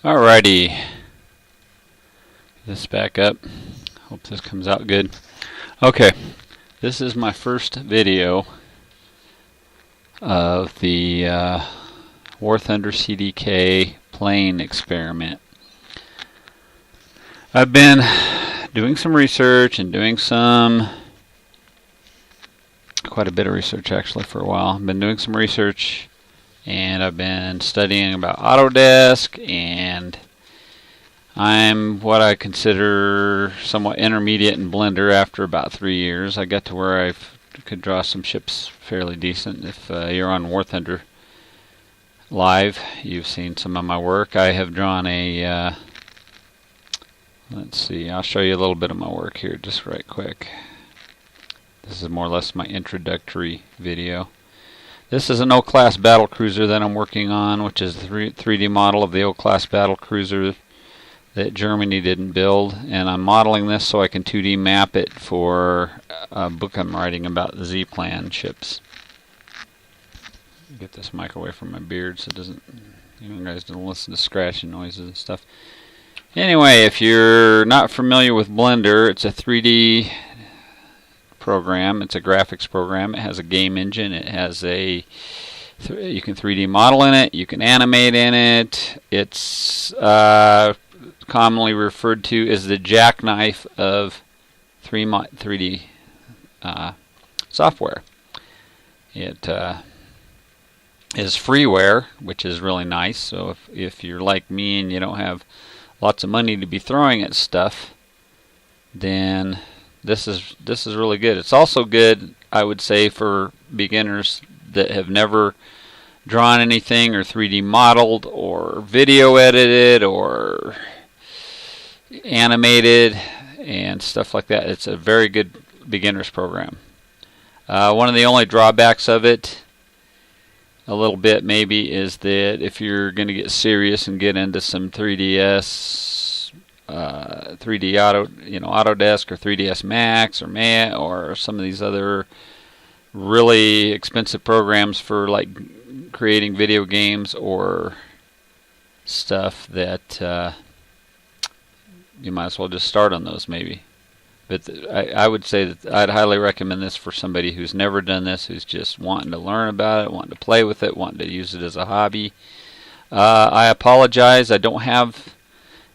Alrighty, this back up. Hope this comes out good. Okay, this is my first video of the War Thunder CDK plane experiment. I've been doing some research and doing quite a bit of research actually for a while. I've been doing some research and I've been studying about Autodesk, and I'm what I consider somewhat intermediate in Blender after about 3 years. I got to where I could draw some ships fairly decent. If you're on War Thunder Live, you've seen some of my work. I have drawn a, let's see, I'll show you a little bit of my work here just right quick. This is more or less my introductory video. This is an O-class battle cruiser that I'm working on, which is a 3D model of the O-class battle cruiser that Germany didn't build, and I'm modeling this so I can 2D map it for a book I'm writing about the Z-Plan ships. Get this mic away from my beard so it doesn't, you guys don't listen to scratching noises and stuff. Anyway, if you're not familiar with Blender, it's a 3D program. It's a graphics program. It has a game engine. It has you can 3D model in it. You can animate in it. It's commonly referred to as the jackknife of 3D software. It is freeware, which is really nice. So if you're like me and you don't have lots of money to be throwing at stuff, then this is really good. It's also good, I would say, for beginners that have never drawn anything or 3D modeled or video edited or animated and stuff like that. It's a very good beginner's program. One of the only drawbacks of it, a little bit maybe, is that if you're going to get serious and get into some 3DS, 3D Autodesk or 3ds Max or Maya or some of these other really expensive programs for like creating video games or stuff, that you might as well just start on those maybe. But I would say that I'd highly recommend this for somebody who's never done this, who's just wanting to learn about it, wanting to play with it, wanting to use it as a hobby. I apologize, I don't have...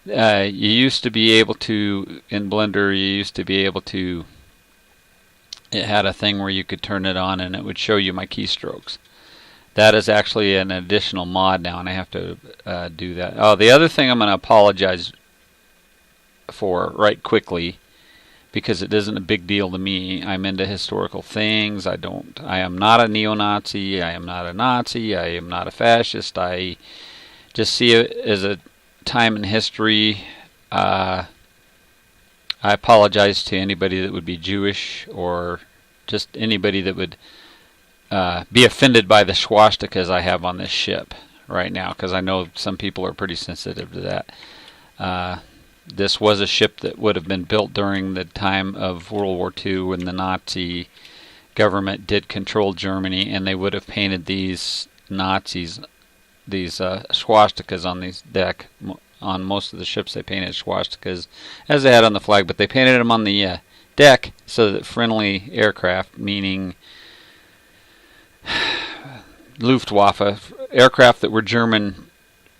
you used to be able to, in Blender, it had a thing where you could turn it on and it would show you my keystrokes. That is actually an additional mod now, and I have to do that. Oh, the other thing I'm going to apologize for right quickly, because it isn't a big deal to me. I'm into historical things. I am not a neo-Nazi. I am not a Nazi. I am not a fascist. I just see it as a time in history. I apologize to anybody that would be Jewish or just anybody that would be offended by the swastikas I have on this ship right now, because I know some people are pretty sensitive to that. This was a ship that would have been built during the time of World War II when the Nazi government did control Germany, and they would have painted these Nazis, these swastikas on these deck. On most of the ships they painted swastikas as they had on the flag, but they painted them on the deck so that friendly aircraft, meaning Luftwaffe, aircraft that were German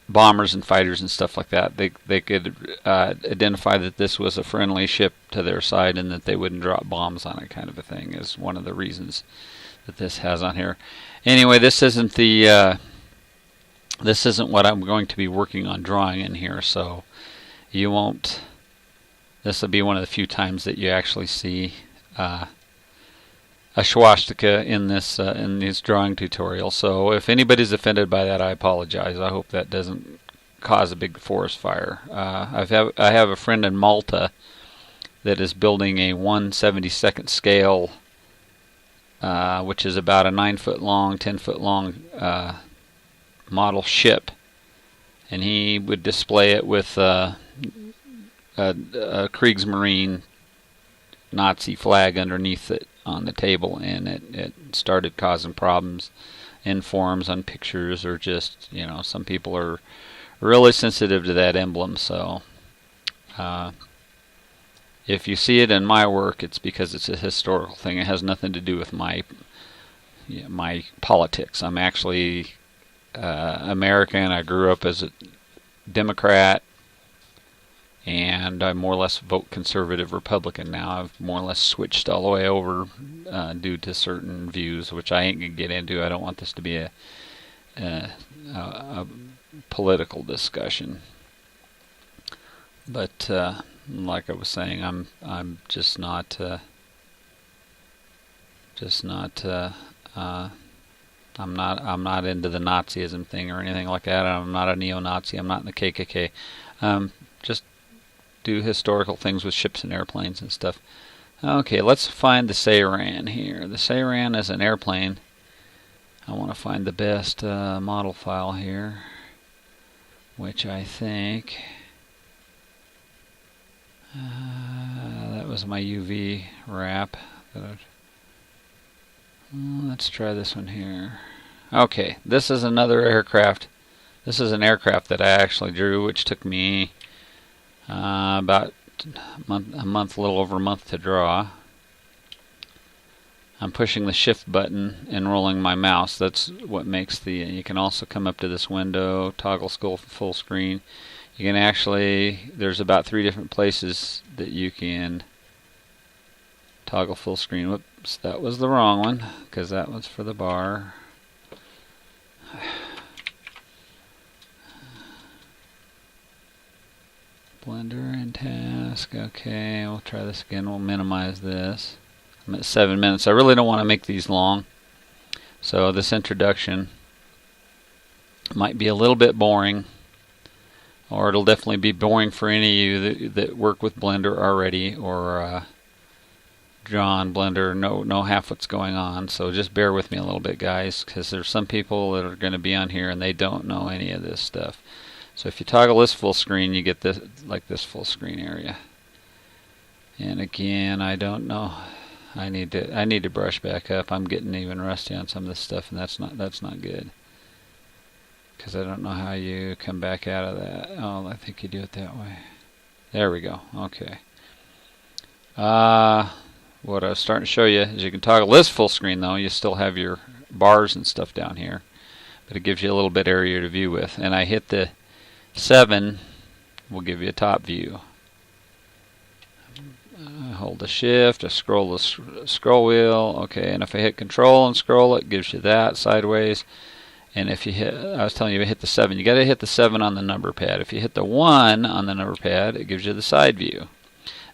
bombers and fighters and stuff like that, they could identify that this was a friendly ship to their side and that they wouldn't drop bombs on it, kind of a thing, is one of the reasons that this has on here. Anyway, this isn't what I'm going to be working on drawing in here, so you won't. This will be one of the few times that you actually see a swastika in this drawing tutorial. So if anybody's offended by that, I apologize. I hope that doesn't cause a big forest fire. I have a friend in Malta that is building a 1/72nd scale, which is about a 9-foot long, 10-foot long model ship, and he would display it with a Kriegsmarine Nazi flag underneath it on the table, and it started causing problems in forums on pictures, or just, some people are really sensitive to that emblem. So if you see it in my work, it's because it's a historical thing. It has nothing to do with my politics. I'm actually American. I grew up as a Democrat, and I more or less vote conservative Republican now. I've more or less switched all the way over due to certain views, which I ain't gonna get into. I don't want this to be a political discussion. But like I was saying, I'm just not I'm not into the Nazism thing or anything like that. I'm not a neo-Nazi. I'm not in the KKK. Just do historical things with ships and airplanes and stuff. Okay, let's find the Seiran here. The Seiran is an airplane. I want to find the best model file here, which I think that was my UV wrap. Let's try this one here. Okay, this is another aircraft. This is an aircraft that I actually drew, which took me about a little over a month to draw. I'm pushing the shift button and rolling my mouse. That's what makes the. You can also come up to this window, toggle full screen. You can actually. There's about 3 different places that you can toggle full screen. Whoops, that was the wrong one, because that was for the bar. Blender and task. Okay, we'll try this again. We'll minimize this. I'm at 7 minutes. I really don't want to make these long, so this introduction might be a little bit boring, or it'll definitely be boring for any of you that work with Blender already, or drawn Blender, know half what's going on. So just bear with me a little bit, guys, because there's some people that are going to be on here and they don't know any of this stuff. So if you toggle this full screen, you get this, like this full screen area. And again, I don't know. I need to brush back up. I'm getting even rusty on some of this stuff, and that's not good. Because I don't know how you come back out of that. Oh, I think you do it that way. There we go. Okay. What I was starting to show you is you can toggle this full screen, though. You still have your bars and stuff down here, but it gives you a little bit area to view with. And I hit the 7, will give you a top view. I hold the shift, I scroll the scroll wheel. Okay, and if I hit control and scroll, it gives you that sideways. And if you hit, I was telling you to hit the 7, you got to hit the 7 on the number pad. If you hit the 1 on the number pad, it gives you the side view.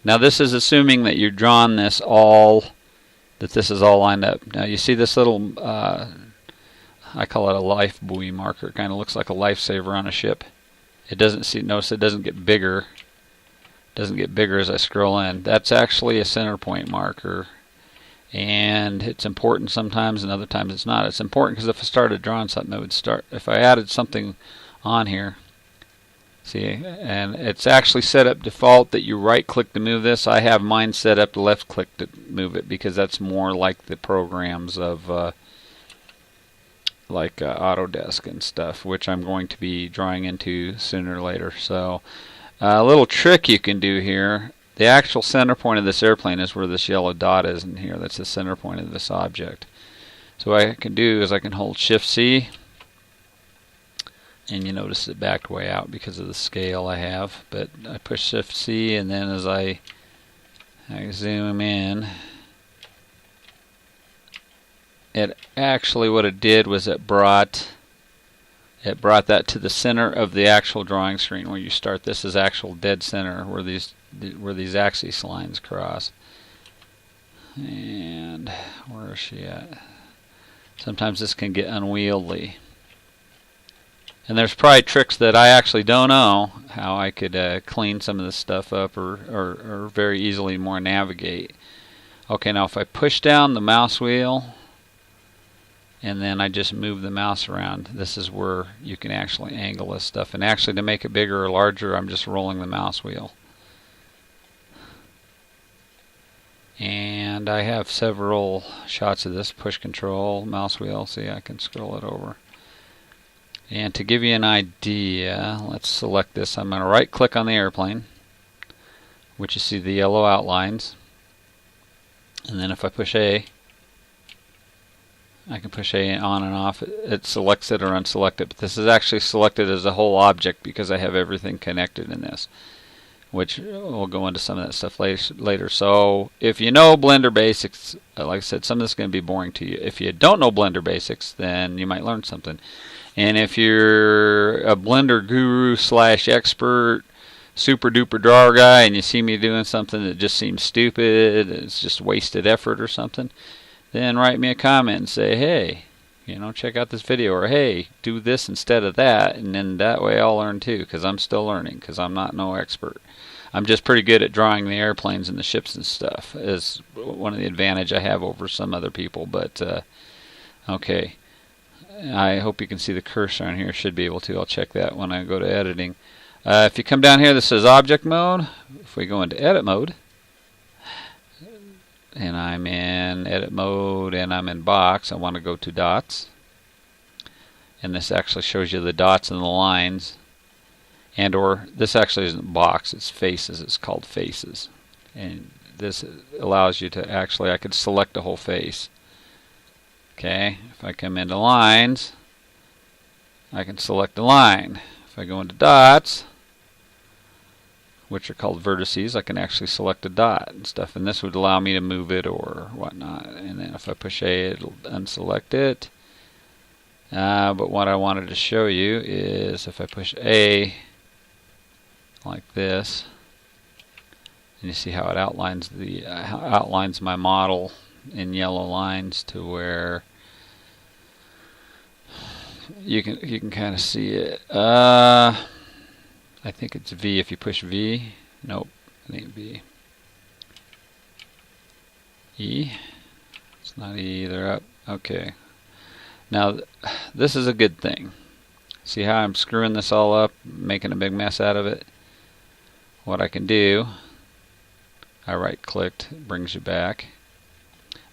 Now this is assuming that you've drawn this all, that this is all lined up. Now you see this little, I call it a life buoy marker. It kind of looks like a lifesaver on a ship. It doesn't notice it doesn't get bigger. It doesn't get bigger as I scroll in. That's actually a center point marker. And it's important sometimes and other times it's not. It's important because if I started drawing something, it would start, if I added something on here, see, and it's actually set up default that you right click to move this. I have mine set up to left click to move it because that's more like the programs of Autodesk and stuff, which I'm going to be drawing into sooner or later. So a little trick you can do here. The actual center point of this airplane is where this yellow dot is in here. That's the center point of this object. So what I can do is I can hold Shift C, and you notice it backed way out because of the scale I have. But I push Shift C, and then as I zoom in, it actually, what it did was it brought that to the center of the actual drawing screen where you start. This is actual dead center where these axis lines cross. And where is she at? Sometimes this can get unwieldy. And there's probably tricks that I actually don't know how I could clean some of this stuff up or very easily more navigate. Okay, now if I push down the mouse wheel and then I just move the mouse around, this is where you can actually angle this stuff. And actually to make it bigger or larger, I'm just rolling the mouse wheel. And I have several shots of this. Push control, mouse wheel, see I can scroll it over. And to give you an idea, let's select this. I'm going to right click on the airplane, which you see the yellow outlines. And then if I push A, I can push A on and off. It selects it or unselect it. But this is actually selected as a whole object because I have everything connected in this, which we'll go into some of that stuff later. So if you know Blender basics, like I said, some of this is going to be boring to you. If you don't know Blender basics, then you might learn something. And if you're a Blender guru / expert, super duper drawer guy, and you see me doing something that just seems stupid, it's just wasted effort or something, then write me a comment and say, hey, check out this video, or hey, do this instead of that, and then that way I'll learn too, because I'm still learning, because I'm not no expert. I'm just pretty good at drawing the airplanes and the ships and stuff, is one of the advantage I have over some other people. But okay, I hope you can see the cursor on here. Should be able to. I'll check that when I go to editing. If you come down here, this says object mode. If we go into edit mode, and I'm in edit mode and I'm in box, I want to go to dots, and this actually shows you the dots and the lines, and or this actually isn't box, it's faces. It's called faces, and this allows you to actually, I could select the whole face. Okay, if I come into lines, I can select the line. If I go into dots, which are called vertices, I can actually select a dot and stuff, and this would allow me to move it or whatnot. And then if I push A, it'll unselect it. But what I wanted to show you is if I push A like this, and you see how it outlines outlines my model in yellow lines to where you can kind of see it. I think it's V. If you push V, nope, it ain't V. E. It's not E either. Up. Okay. Now this is a good thing. See how I'm screwing this all up, making a big mess out of it? What I can do, I right clicked, it brings you back.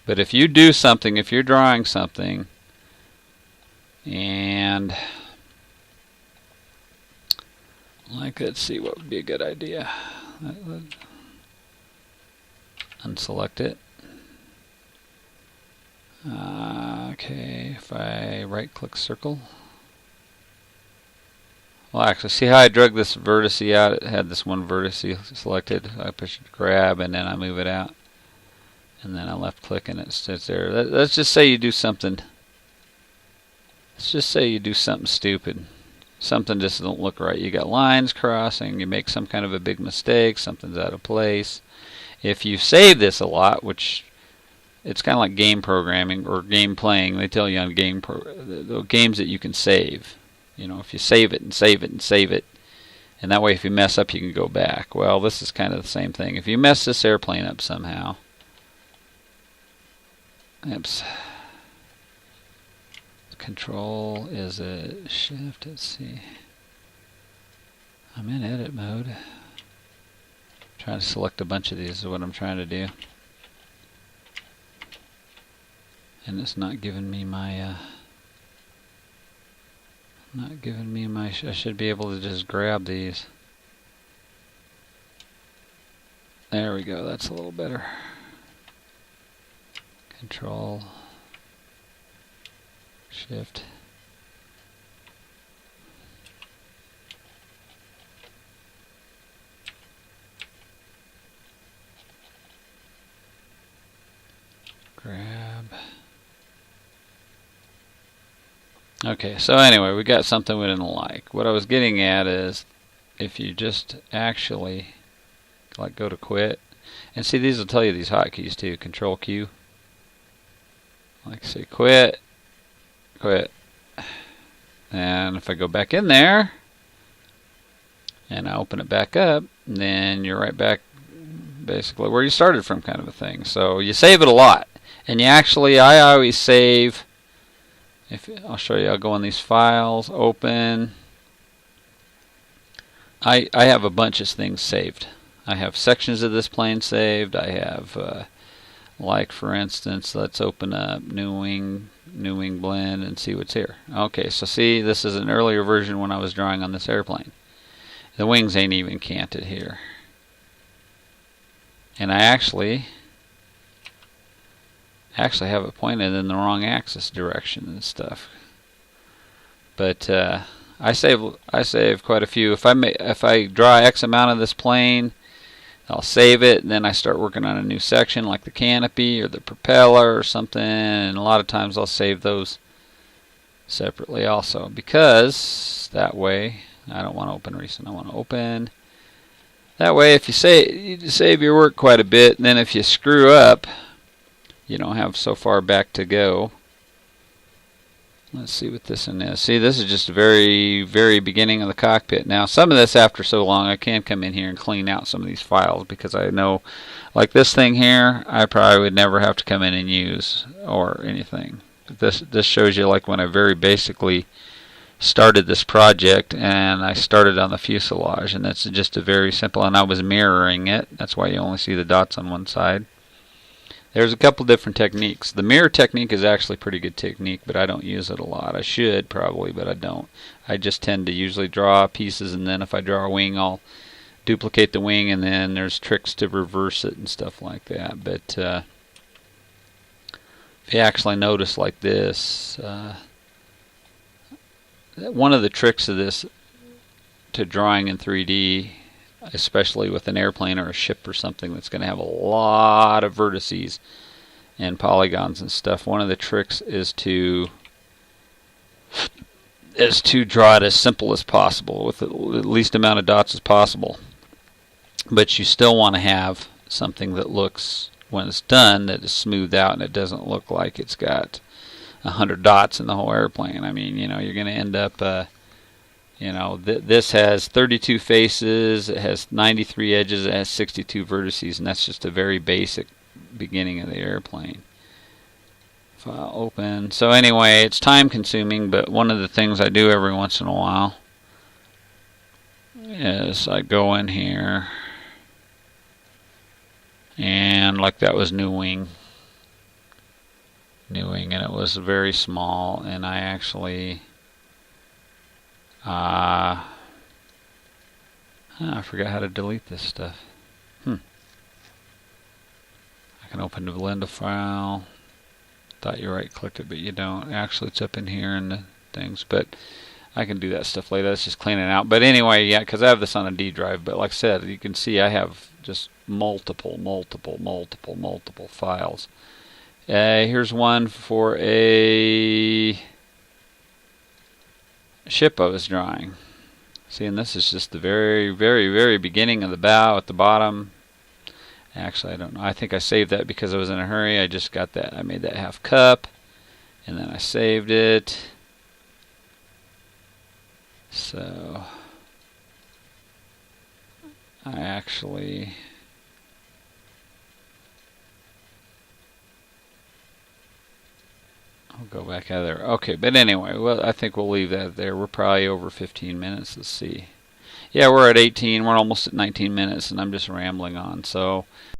But if you do something, if you're drawing something, and like, let's see what would be a good idea. Unselect it. Okay, if I right click circle. Well, actually, see how I drug this vertice out? It had this one vertice selected. I push grab and then I move it out. And then I left click and it sits there. Let's just say you do something. Let's just say you do something stupid. Something just doesn't look right. You got lines crossing, you make some kind of a big mistake, something's out of place. If you save this a lot, which it's kind of like game programming or game playing, they tell you on the games that you can save. If you save it and save it and save it, and that way if you mess up you can go back. Well, this is kind of the same thing. If you mess this airplane up somehow, oops. Control, is it shift? Let's see. I'm in edit mode. Trying to select a bunch of these is what I'm trying to do. And it's not giving me my I should be able to just grab these. There we go, that's a little better. Control, shift. Grab. Okay, so anyway, we got something we didn't like. What I was getting at is if you just actually go to quit, and see, these will tell you these hotkeys too. Control Q. Say quit, quit. And if I go back in there and I open it back up, then you're right back basically where you started from, kind of a thing. So you save it a lot. And you actually, I always save, I'll show you, I'll go in these files, open. I have a bunch of things saved. I have sections of this plane saved. I have, like for instance, let's open up new wing new wing blend, and see what's here. Okay, so see, this is an earlier version when I was drawing on this airplane. The wings ain't even canted here. And I actually have it pointed in the wrong axis direction and stuff. But I save quite a few. If I draw X amount of this plane, I'll save it, and then I start working on a new section like the canopy or the propeller or something, and a lot of times I'll save those separately also, because that way I don't want to open recent. I want to open. That way, if you save your work quite a bit, and then if you screw up, you don't have so far back to go. Let's see what this one is. See, this is just the very, very beginning of the cockpit. Now, some of this, after so long, I can come in here and clean out some of these files, because I know, like this thing here, I probably would never have to come in and use or anything. This shows you like when I very basically started this project, and I started on the fuselage, and that's just a very simple, and I was mirroring it. That's why you only see the dots on one side. There's a couple different techniques. The mirror technique is actually a pretty good technique, but I don't use it a lot. I should probably, but I don't. I just tend to usually draw pieces, and then if I draw a wing, I'll duplicate the wing, and then there's tricks to reverse it and stuff like that. But if you actually notice like this, one of the tricks of this to drawing in 3D, especially with an airplane or a ship or something that's going to have a lot of vertices and polygons and stuff, one of the tricks is to draw it as simple as possible with the least amount of dots as possible. But you still want to have something that looks, when it's done, that is smoothed out and it doesn't look like it's got 100 dots in the whole airplane. I mean, you know, you're going to end up you know, this has 32 faces, it has 93 edges, it has 62 vertices, and that's just a very basic beginning of the airplane. File open. So anyway, it's time consuming, but one of the things I do every once in a while is I go in here, and like that was new wing, and it was very small, and I actually I forgot how to delete this stuff. I can open the blend a file. Thought you right-clicked it, but you don't. Actually, it's up in here in the things, but I can do that stuff later. Let's just clean it out. But anyway, yeah, because I have this on a D drive. But like I said, you can see I have just multiple files. Here's one for a ship I was drawing. See, and this is just the very beginning of the bow at the bottom. Actually, I don't know. I think I saved that because I was in a hurry. I just got that. I made that half cup, and then I saved it. So I actually I'll go back out of there. Okay, but anyway, well, I think we'll leave that there. We're probably over 15 minutes. Let's see. Yeah, we're at 18. We're almost at 19 minutes, and I'm just rambling on. So